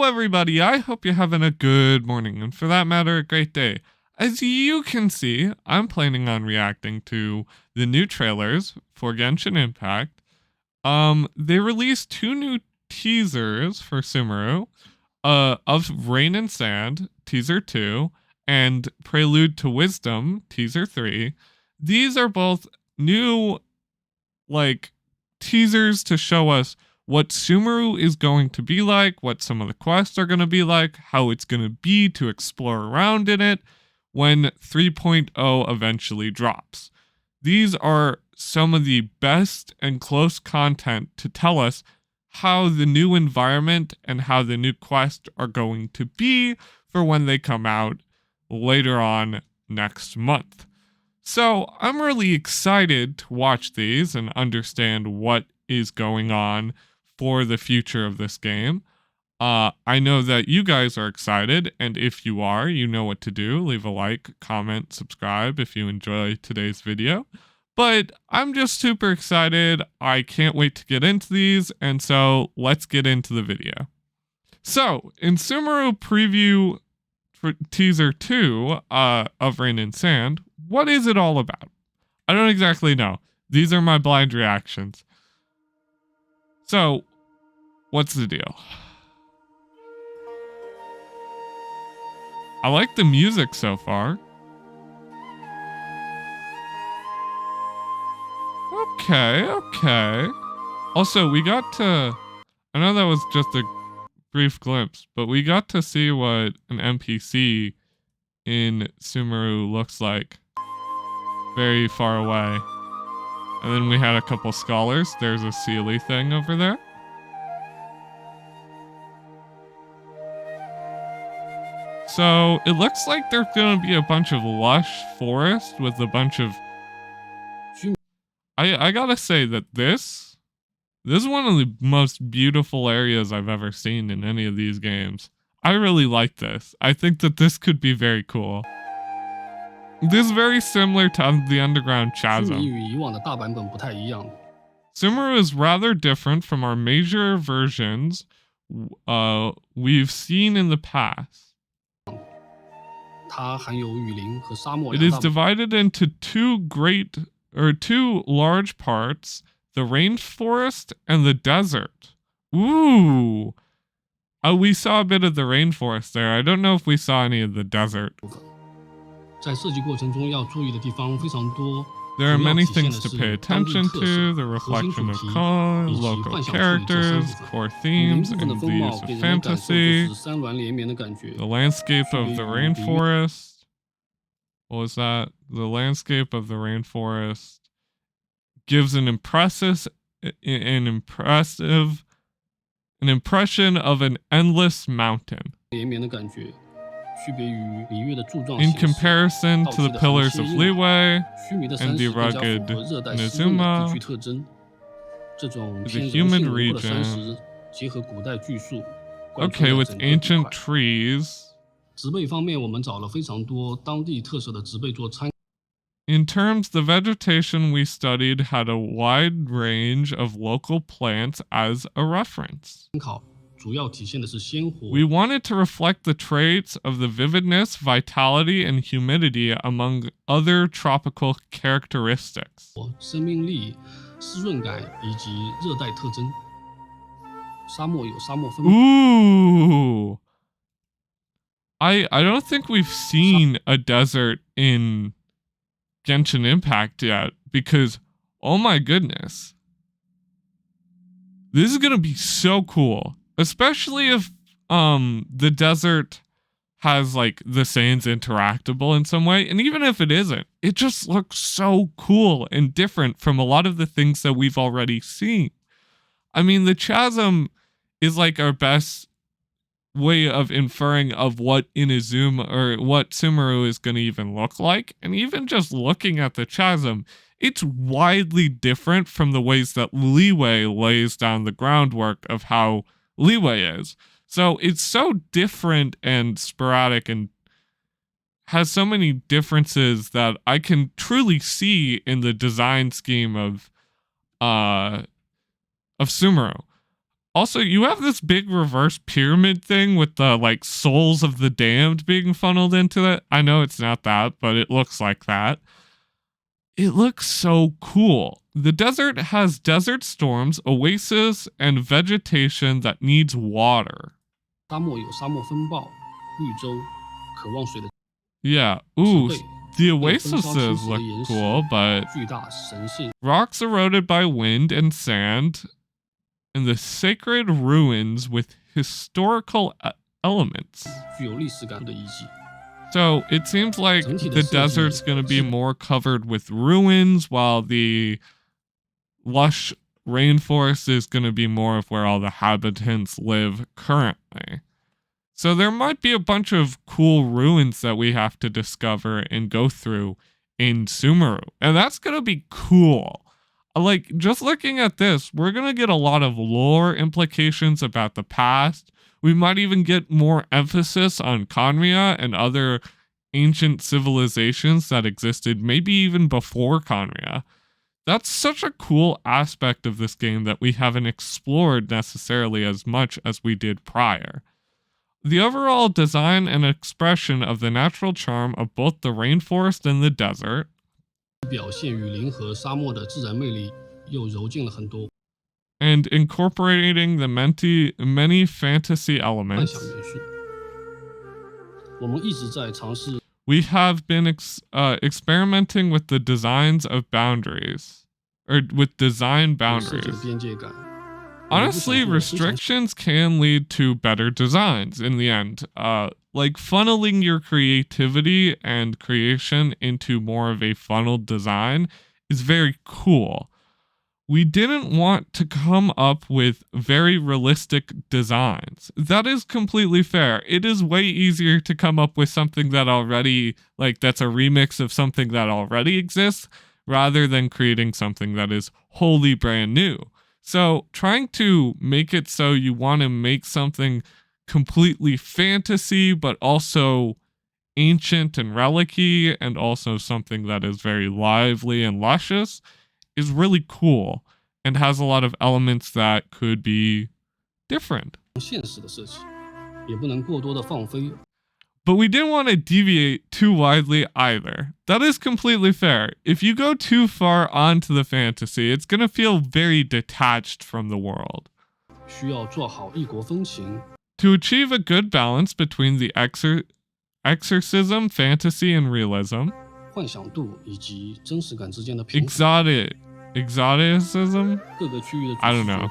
everybody. I hope you're having a good morning, and for that matter, a great day. As you can see, I'm planning on reacting to the new trailers for Genshin Impact. They released 2 new teasers for Sumeru, of Rain and Sand, teaser 2, and Prelude to Wisdom, teaser 3. These are both new, teasers to show us what Sumeru is going to be like, what some of the quests are going to be like, how it's going to be to explore around in it when 3.0 eventually drops. These are some of the best and close content to tell us how the new environment and how the new quests are going to be for when they come out later on next month. So I'm really excited to watch these and understand what is going on for the future of this game. I know that you guys are excited, and if you are, you know what to do. Leave a like, comment, subscribe if you enjoy today's video. But I'm just super excited. I can't wait to get into these, and so let's get into the video. So, in Sumeru preview for teaser 2 of Rain and Sand, what is it all about? I don't exactly know. These are my blind reactions. So, what's the deal? I like the music so far. Okay. Also, we got to... I know that was just a brief glimpse, but we got to see what an NPC in Sumeru looks like very far away. And then we had a couple scholars. There's a Sealy thing over there. So it looks like there's going to be a bunch of lush forest with a bunch of... I gotta say that this is one of the most beautiful areas I've ever seen in any of these games. I really like this. I think that this could be very cool. This is very similar to the underground chasm. Sumeru is rather different from our major versions we've seen in the past. It is divided into two large parts, the rainforest and the desert. Ooh. We saw a bit of the rainforest there. I don't know if we saw any of the desert. There are many things to pay attention to: the reflection of color, local characters, core themes, and the use of fantasy, the landscape of the rainforest. What was that? The landscape of the rainforest gives an impression of an endless mountain. In comparison to the pillars of Leeway and the rugged Nizuma, is a humid region. Okay, with ancient trees. In terms, the vegetation we studied had a wide range of local plants as a reference. We wanted to reflect the traits of the vividness, vitality, and humidity among other tropical characteristics. Ooh! I don't think we've seen a desert in Genshin Impact yet, because, oh my goodness. This is gonna be so cool. Especially if the desert has the sands interactable in some way, and even if it isn't, it just looks so cool and different from a lot of the things that we've already seen. I mean, the chasm is our best way of inferring of what Inazuma or what Sumeru is going to even look like, and even just looking at the chasm, it's widely different from the ways that Leeway lays down the groundwork of how Leeway is. So it's so different and sporadic and has so many differences that I can truly see in the design scheme of Sumeru. Also, you have this big reverse pyramid thing with the like souls of the damned being funneled into it. I know it's not that, but it looks like that. It looks so cool. The desert has desert storms, oases, and vegetation that needs water. Yeah, ooh, the oases look cool, but rocks eroded by wind and sand, and the sacred ruins with historical elements. So it seems like the desert's going to be more covered with ruins, while the lush rainforest is going to be more of where all the habitants live currently. So there might be a bunch of cool ruins that we have to discover and go through in Sumeru. And that's going to be cool. Like, just looking at this, we're going to get a lot of lore implications about the past. We might even get more emphasis on Khaenri'ah and other ancient civilizations that existed maybe even before Khaenri'ah. That's such a cool aspect of this game that we haven't explored necessarily as much as we did prior. The overall design and expression of the natural charm of both the rainforest and the desert, and incorporating the many fantasy elements. We have been experimenting with the designs of boundaries, or with design boundaries. Honestly, restrictions can lead to better designs in the end. Like funneling your creativity and creation into more of a funneled design is very cool. We didn't want to come up with very realistic designs. That is completely fair. It is way easier to come up with something that already, like, that's a remix of something that already exists, rather than creating something that is wholly brand new. So trying to make it so you want to make something completely fantasy, but also ancient and relic-y, and also something that is very lively and luscious, is really cool and has a lot of elements that could be different. But we didn't want to deviate too widely either. That is completely fair. If you go too far onto the fantasy, it's going to feel very detached from the world. To achieve a good balance between the exorcism, fantasy, and realism, exoticism? I don't know.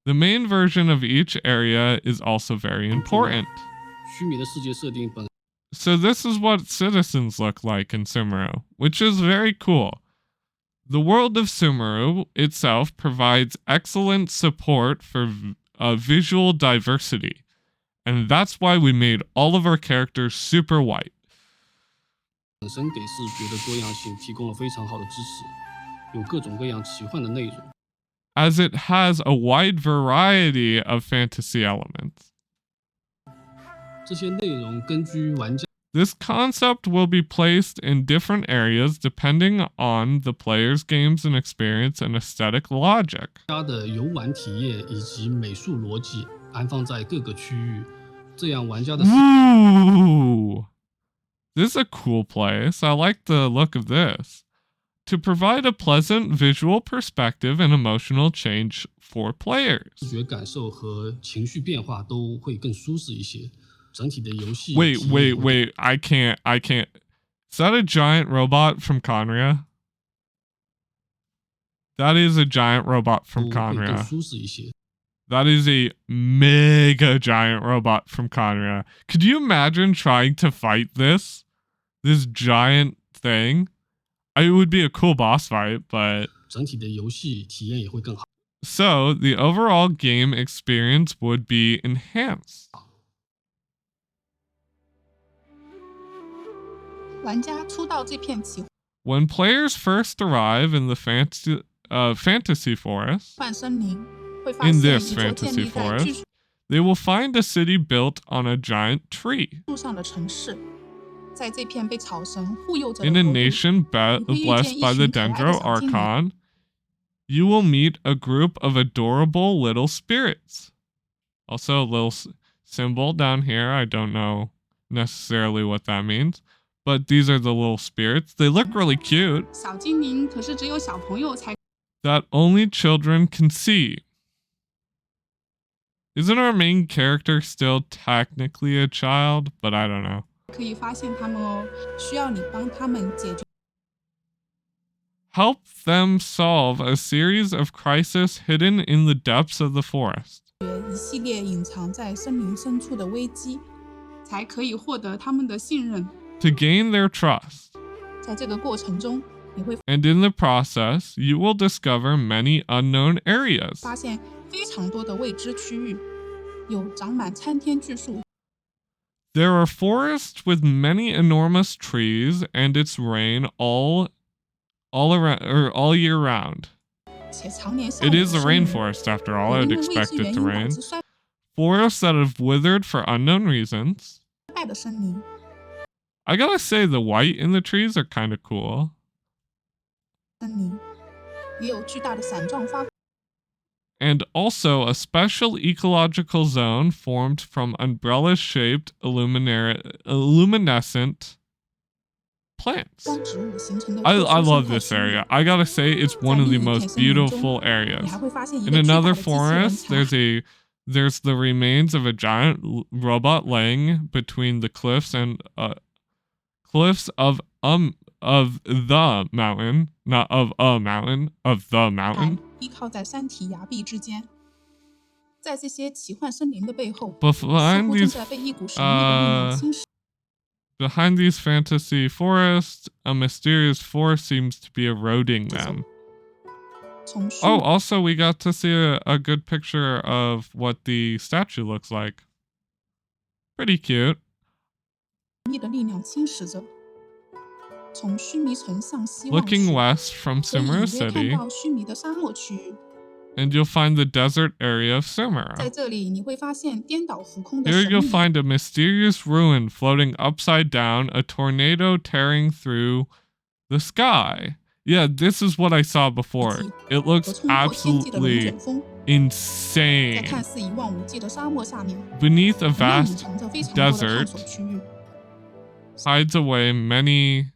The main version of each area is also very important. So this is what citizens look like in Sumeru, which is very cool. The world of Sumeru itself provides excellent support for visual diversity, and that's why we made all of our characters super white. As it has a wide variety of fantasy elements. This concept will be placed in different areas depending on the player's games and experience and aesthetic logic. Ooh! This is a cool place. I like the look of this. To provide a pleasant visual perspective and emotional change for players. Wait, I can't. Is that a giant robot from Khaenri'ah? That is a giant robot from Khaenri'ah. That is a mega giant robot from Khaenri'ah. Could you imagine trying to fight this giant thing? It would be a cool boss fight, but... So, the overall game experience would be enhanced. When players first arrive in the fantasy forest, in this fantasy forest, they will find a city built on a giant tree. In a nation blessed by the Dendro Archon, you will meet a group of adorable little spirits. Also, a little symbol down here. I don't know necessarily what that means, but these are the little spirits. They look really cute. 小精灵可是只有小朋友才 That only children can see. Isn't our main character still technically a child? But I don't know. 可以发现他们哦，需要你帮他们解决 Help them solve a series of crises hidden in the depths of the forest. 一系列隐藏在森林深处的危机，才可以获得他们的信任。 To gain their trust. 在这个过程中，你会 And in the process, you will discover many unknown areas. 发现非常多的未知区域，有长满参天巨树。 There are forests with many enormous trees, and it's rain all around or all year round. 且常年下 It 雨 is 的 a 森林 rainforest after all. I would 因为未知 expect 原 it to 因导 rain. 致衰 Forests that have withered for unknown reasons. 败的森林。 I gotta say, the white in the trees are kind of cool. 森林也有巨大的伞状发 And also a special ecological zone formed from umbrella-shaped luminescent plants. 光植物形成的 I 特殊 love 生态 this 区域 area. I gotta say, it's one of the most beautiful 你 areas. 还会发现一 In 个巨大 another 的机器人 forest, 墙 there's the remains of a giant robot laying between the cliffs and cliffs of the mountain, not of a mountain, of the mountain. 依靠在山体崖壁之间。在这些奇幻森林的背后，似 Behind 乎正 these 在被一股神秘的力量侵蚀。 Behind these fantasy forests, a mysterious force seems to be eroding them. 从虚 Oh, also we got to see a good picture of what the statue looks like. Pretty cute. 秘的力量侵蚀着。从须弥城向西望 Looking 去， west from 可以 Sumeru 隐约看 City, 到须弥的沙漠区域。 and you'll find the desert area of 在 Sumeru. 这里，你会发现颠倒浮空的 Here 神 you'll 秘。 find a mysterious ruin floating upside down, a tornado tearing through the sky. Yeah, this is what I saw before. It 和 looks 冲破天际的龙 absolutely 卷风，在 insane. 看似一望无际的沙漠下面， Beneath a 同样隐 vast 藏着非常多的探 desert 索区域。 hides away many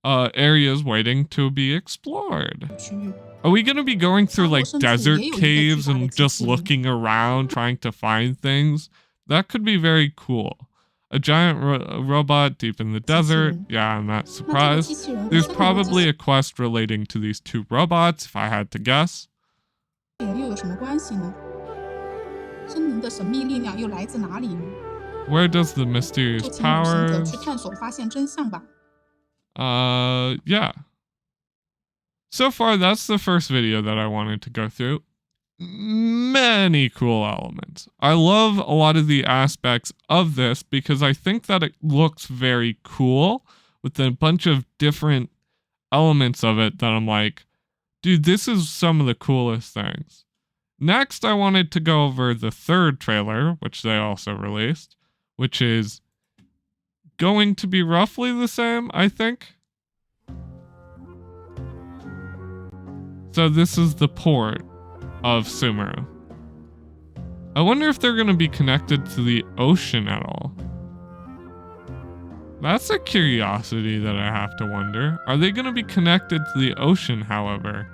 areas waiting to be explored. 区域 Are we going to be going through like 沙漠深处 desert 也有一个 caves 巨大的 and 机 just 器人。 looking around trying to find things? That could be very cool. A giant robot deep in the desert. Yeah, I'm not 那这个 surprised. 机器人和 There's 森林的机 probably 器 a quest relating to these two robots, if I had to guess. 人又有什么关系呢？森林的神秘力量又来自哪里呢？ Where does the mysterious 就请旅行者 powers? 去探索，发现真相吧。 Yeah. So far, that's the first video that I wanted to go through. Many cool elements. I love a lot of the aspects of this because I think that it looks very cool with a bunch of different elements of it that I'm like, dude, this is some of the coolest things. Next, I wanted to go over the third trailer, which they also released, which is going to be roughly the same, I think. So this is the port of Sumeru. I wonder if they're going to be connected to the ocean at all. That's a curiosity that I have to wonder. Are they going to be connected to the ocean, however?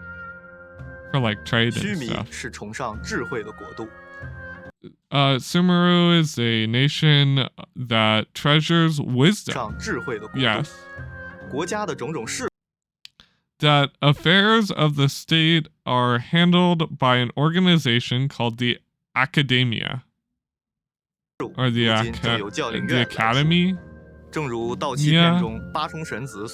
For like trade 须 and 弥 stuff. 是崇尚智慧的国度， Sumeru is a nation that treasures wisdom. 上智慧的国度。 Yes. 国家的种种事 That affairs of the state are handled by an organization called the Academia. 物， Or the, 如今正有教领 the 院来说 Academy. 正如《道气篇》中八重神子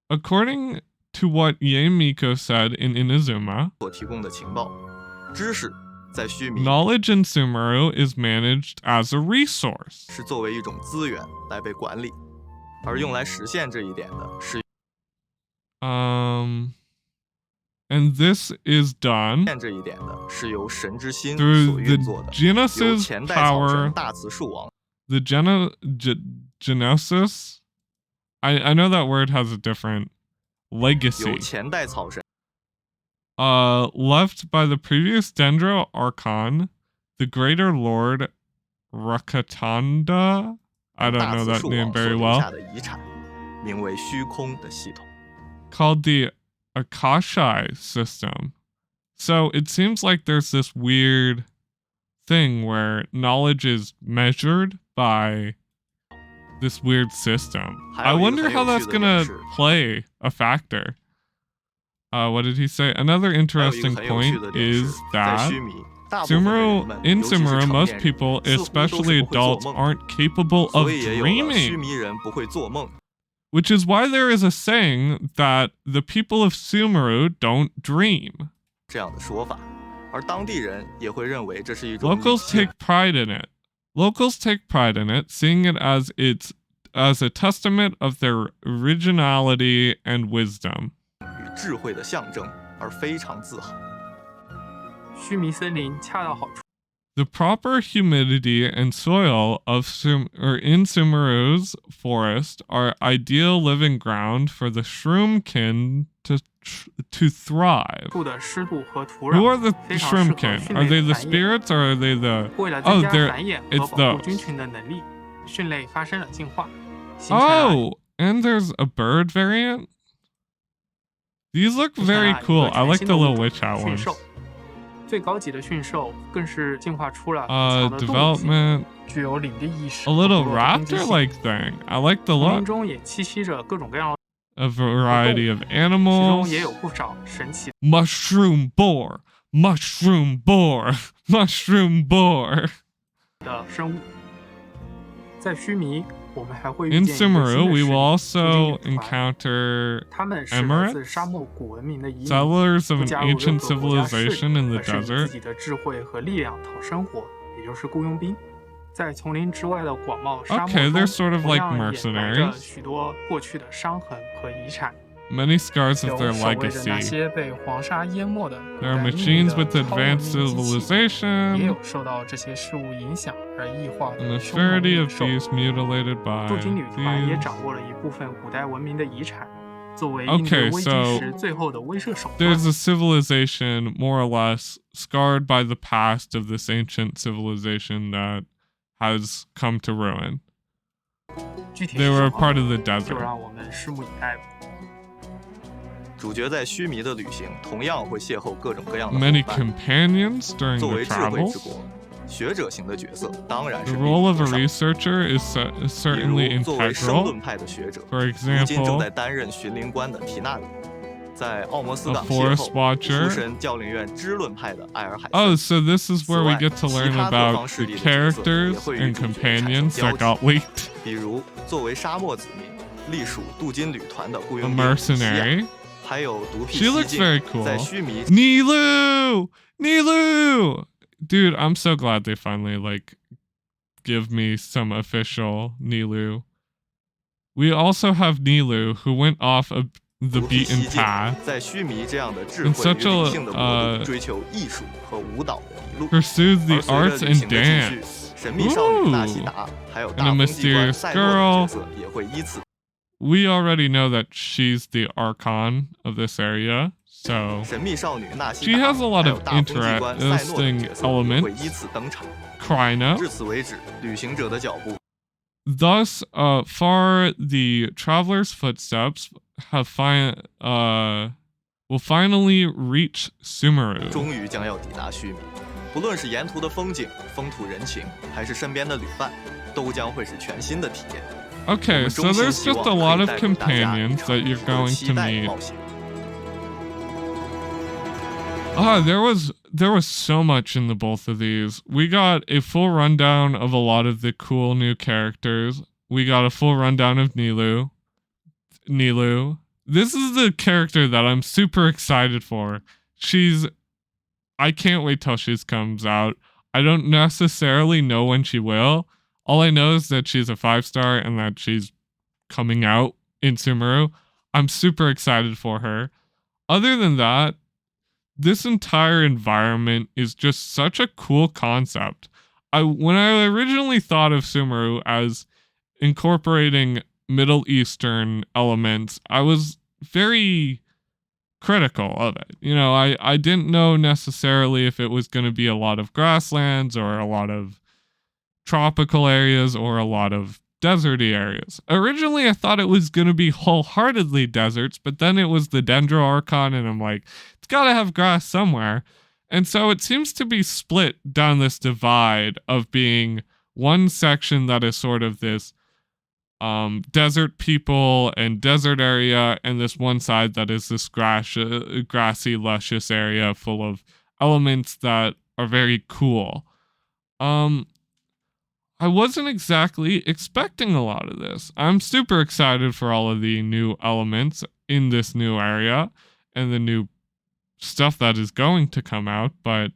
According to what Yemiko said in Inazuma, 所提供的情报，知识在须弥 knowledge in Sumeru is managed as a resource. 是作为一种资源来被管理，而用来实现这一点的是 And this is done 这一点的是由神之心 through 所 the 运作的，由 Genesis 前代草 power. 神大慈树王 The Genesis. I know that word has a different 由 legacy. 前代草神 left by the previous Dendro Archon, the Greater Lord Rakatanda. I don't know that name very well. Called the Akashai system. So it seems like there's this weird thing where knowledge is measured by this weird system. I wonder how that's gonna play a factor. What did he say? Another interesting point is that in Sumeru, most people, especially adults, aren't capable of dreaming. Which is why there is a saying that the people of Sumeru don't dream. Locals take pride in it. Locals take pride in it, seeing it as a testament of their originality and wisdom. The proper humidity and soil of in Sumeru's forest are ideal living ground for the shroomkin to thrive. Who are the shroomkin? Are they the spirits or are they the... Oh, it's those. Oh, and there's a bird variant? These look very cool. I like the little witch hat ones. Development. A little raptor-like thing. I like the look. A variety of animals. Mushroom boar. Mushroom boar. Mushroom boar. In Sumeru, we will also encounter Emirates, settlers of an ancient civilization in the desert. Okay, they're sort of like mercenaries. Many scars of their legacy. There are machines with advanced civilization, and the variety of these mutilated by these. Okay, so there's a civilization more or less scarred by the past of this ancient civilization that has come to ruin. They were a part of the desert. Many companions during the travels. The role of a researcher is certainly integral. For example, a forest watcher. Oh, so this is where we get to learn about the characters and companions that got leaked. A mercenary. She looks very cool. Nilou! Nilou! Dude, I'm so glad they finally, give me some official Nilou. We also have Nilou, who went off of the beaten path in such pursued the arts and dance. Ooh. And a mysterious girl. We already know that she's the Archon of this area, so she has a lot of interesting elements. Kryno. Thus far, the traveler's footsteps have will finally reach Sumeru. Okay, so there's just a lot of companions that you're going to meet. There was so much in the both of these. We got a full rundown of a lot of the cool new characters. We got a full rundown of Nilou. This is the character that I'm super excited for. I can't wait till she comes out. I don't necessarily know when she will. All I know is that she's a 5-star and that she's coming out in Sumeru. I'm super excited for her. Other than that, this entire environment is just such a cool concept. When I originally thought of Sumeru as incorporating Middle Eastern elements, I was very critical of it. You know, I didn't know necessarily if it was going to be a lot of grasslands or a lot of tropical areas or a lot of deserty areas. Originally, I thought it was going to be wholeheartedly deserts, but then it was the Dendro Archon, and I'm like, it's got to have grass somewhere. And so it seems to be split down this divide of being one section that is sort of this desert people and desert area, and this one side that is this grassy, luscious area full of elements that are very cool. I wasn't exactly expecting a lot of this. I'm super excited for all of the new elements in this new area and the new stuff that is going to come out, but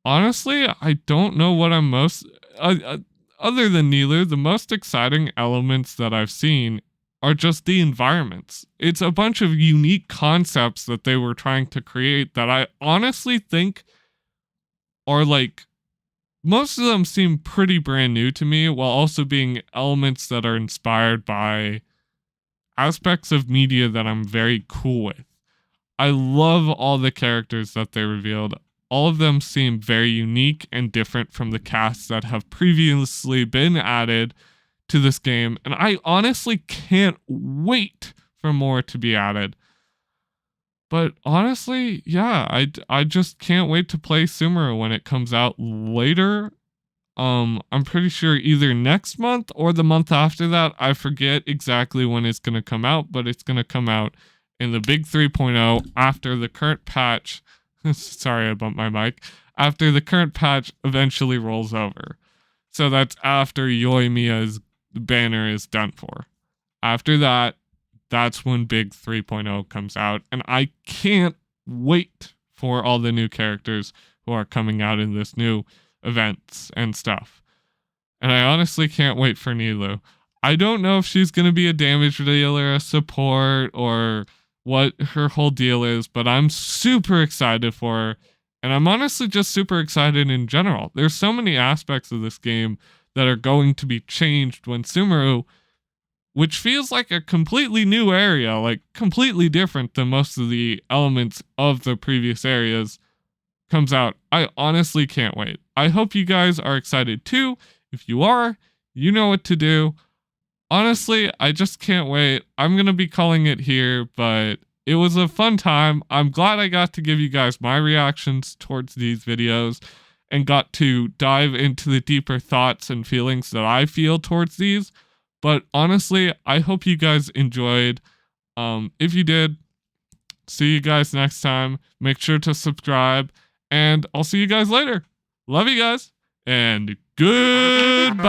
honestly, I don't know what I'm most... other than Nilu, the most exciting elements that I've seen are just the environments. It's a bunch of unique concepts that they were trying to create that I honestly think are like... most of them seem pretty brand new to me, while also being elements that are inspired by aspects of media that I'm very cool with. I love all the characters that they revealed. All of them seem very unique and different from the casts that have previously been added to this game, and I honestly can't wait for more to be added. But honestly, yeah, I just can't wait to play Sumeru when it comes out later. I'm pretty sure either next month or the month after that. I forget exactly when it's going to come out, but it's going to come out in the big 3.0 after the current patch. Sorry, I bumped my mic. After the current patch eventually rolls over. So that's after Yoimiya's banner is done for. After that, that's when big 3.0 comes out. And I can't wait for all the new characters who are coming out in this new events and stuff. And I honestly can't wait for Nilu. I don't know if she's going to be a damage dealer, a support, or what her whole deal is, but I'm super excited for her. And I'm honestly just super excited in general. There's so many aspects of this game that are going to be changed when Sumeru, which feels like a completely new area, like completely different than most of the elements of the previous areas, comes out. I honestly can't wait. I hope you guys are excited too. If you are, you know what to do. Honestly, I just can't wait. I'm going to be calling it here, but it was a fun time. I'm glad I got to give you guys my reactions towards these videos and got to dive into the deeper thoughts and feelings that I feel towards these. But honestly, I hope you guys enjoyed. If you did, see you guys next time. Make sure to subscribe, and I'll see you guys later. Love you guys, and goodbye.